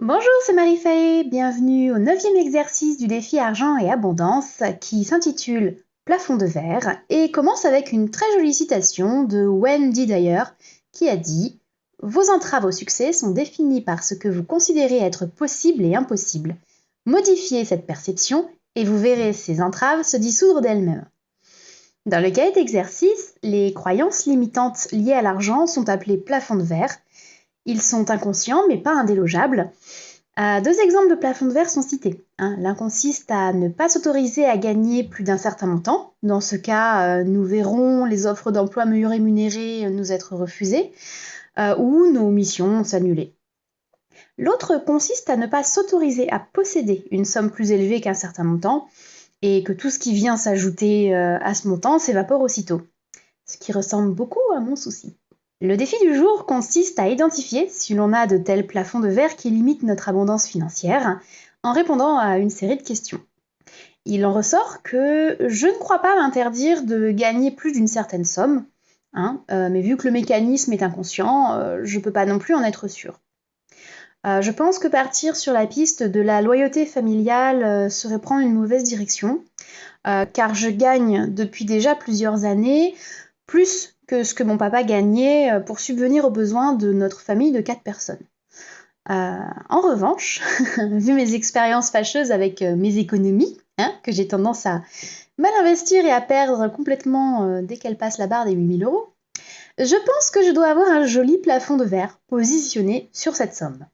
Bonjour, c'est Marie-Faye. Bienvenue au 9e exercice du défi Argent et Abondance qui s'intitule Plafond de verre et commence avec une très jolie citation de Wendy Dyer qui a dit Vos entraves au succès sont définies par ce que vous considérez être possible et impossible. Modifiez cette perception et vous verrez ces entraves se dissoudre d'elles-mêmes. Dans le cahier d'exercice, les croyances limitantes liées à l'argent sont appelées plafonds de verre. Ils sont inconscients mais pas indélogeables. Deux exemples de plafond de verre sont cités. L'un consiste à ne pas s'autoriser à gagner plus d'un certain montant. Dans ce cas, nous verrons les offres d'emploi mieux rémunérées nous être refusées ou nos missions s'annuler. L'autre consiste à ne pas s'autoriser à posséder une somme plus élevée qu'un certain montant et que tout ce qui vient s'ajouter à ce montant s'évapore aussitôt. Ce qui ressemble beaucoup à mon souci. Le défi du jour consiste à identifier si l'on a de tels plafonds de verre qui limitent notre abondance financière en répondant à une série de questions. Il en ressort que je ne crois pas m'interdire de gagner plus d'une certaine somme, mais vu que le mécanisme est inconscient, je ne peux pas non plus en être sûre. Je pense que partir sur la piste de la loyauté familiale serait prendre une mauvaise direction, car je gagne depuis déjà plusieurs années plus que ce que mon papa gagnait pour subvenir aux besoins de notre famille de 4 personnes. En revanche, vu mes expériences fâcheuses avec mes économies, que j'ai tendance à mal investir et à perdre complètement dès qu'elles passent la barre des 8 000 €, je pense que je dois avoir un joli plafond de verre positionné sur cette somme.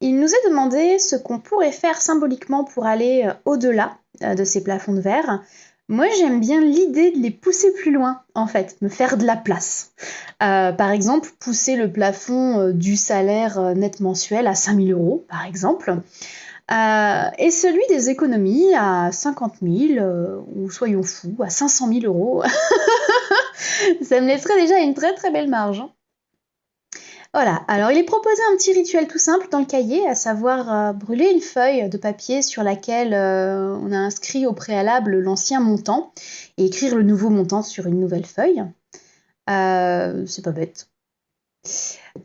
Il nous est demandé ce qu'on pourrait faire symboliquement pour aller au-delà de ces plafonds de verre. Moi, j'aime bien l'idée de les pousser plus loin, en fait, me faire de la place. Par exemple, pousser le plafond du salaire net mensuel à 5 000 €, par exemple, et celui des économies à 50 000, ou soyons fous, à 500 000 €. Ça me laisserait déjà une très très belle marge. Voilà, alors il est proposé un petit rituel tout simple dans le cahier, à savoir brûler une feuille de papier sur laquelle on a inscrit au préalable l'ancien montant et écrire le nouveau montant sur une nouvelle feuille. C'est pas bête.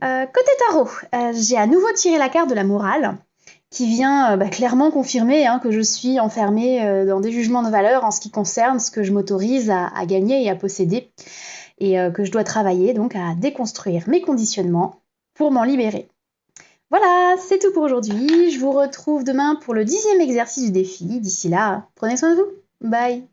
Côté tarot, j'ai à nouveau tiré la carte de la morale qui vient clairement confirmer que je suis enfermée dans des jugements de valeur en ce qui concerne ce que je m'autorise à gagner et à posséder et que je dois travailler donc à déconstruire mes conditionnements pour m'en libérer. Voilà, c'est tout pour aujourd'hui. Je vous retrouve demain pour le 10e exercice du défi. D'ici là, prenez soin de vous. Bye.